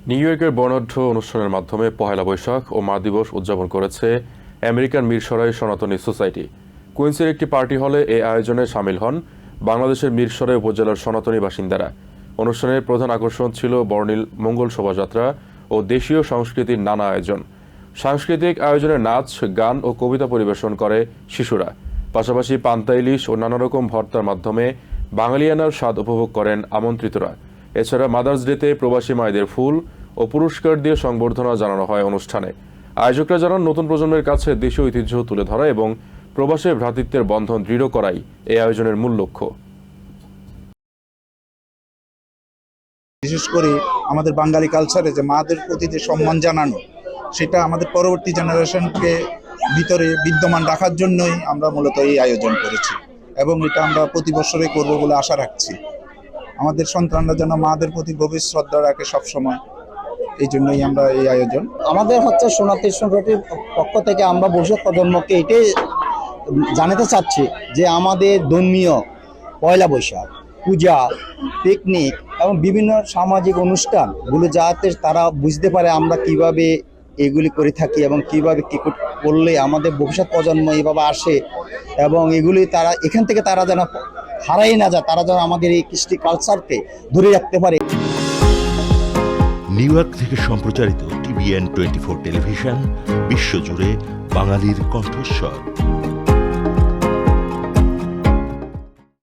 New ইয়র্কের বর্ণাঢ্য অনুষ্ঠানের মাধ্যমে পহেলা বৈশাখ ও মা দিবস উদযাপন করেছে আমেরিকান মিরসরাই সনাতনী সোসাইটি। কুইন্সের একটি পার্টি হলে এই আয়োজনে সামিল হন বাংলাদেশের মিরসরাই উপজেলার সনাতনী বাসিন্দারা। অনুষ্ঠানের প্রধান আকর্ষণ ছিল বর্ণিল মঙ্গল শোভাযাত্রা ও দেশীয় সংস্কৃতির নানা আয়োজন। সাংস্কৃতিক আয়োজনে নাচ, গান ও কবিতা পরিবেশন করে শিশুরা। পাশাপাশি পান্তা ইলিশ ও নানা রকম ভর্তার মাধ্যমে বাঙালিয়ানার স্বাদ উপভোগ করেন আমন্ত্রিতরা। এছাড়া মাদার্স ডেতে প্রবাসী মায়েদের ফুল ও পুরস্কার দিয়ে সংবর্ধনা জানানো হয় অনুষ্ঠানে। আয়োজকরা জানান, নতুন প্রজন্মের কাছে দেশীয় ঐতিহ্য তুলে ধরা এবং প্রবাসী ভ্রাতৃত্বের বন্ধন দৃঢ় করাই এই আয়োজনের মূল লক্ষ্য। বিশেষ করে আমাদের বাঙালি কালচারে যে মাদের প্রতি যে সম্মান জানানো, সেটা আমাদের পরবর্তী জেনারেশনকে ভিতরে বিদ্যমান রাখার জন্যই আমরা মূলত এই আয়োজন করেছি এবং এটা আমরা প্রতি বছরে করব বলে আশা রাখছি। আমাদের সন্তানরা যেন মাদের প্রতি গভীর শ্রদ্ধা রাখে সবসময়, এই জন্যই আমরা এই আয়োজন। আমাদের সনাতনী সংগঠনের পক্ষ থেকে আমরা ভবিষ্যৎ প্রজন্মকে এটাই জানাতে চাচ্ছি যে আমাদের ধর্মীয় পয়লা বৈশাখ, পূজা, পিকনিক এবং বিভিন্ন সামাজিক অনুষ্ঠানগুলো যাতে তারা বুঝতে পারে আমরা কিভাবে এগুলি করে থাকি এবং কিভাবে কি করলে আমাদের ভবিষ্যৎ প্রজন্ম এভাবে আসে এবং এগুলি তারা এখান থেকে তারা যেন হারাই না যায়, তারা যেন আমাদের এই কৃষ্টি কালচারকে ধরে রাখতে পারে। নিউ ইয়র্ক থেকে সম্প্রচারিত TVN 24 টেলিভিশন বিশ্বজুড়ে বাঙালির কণ্ঠস্বর।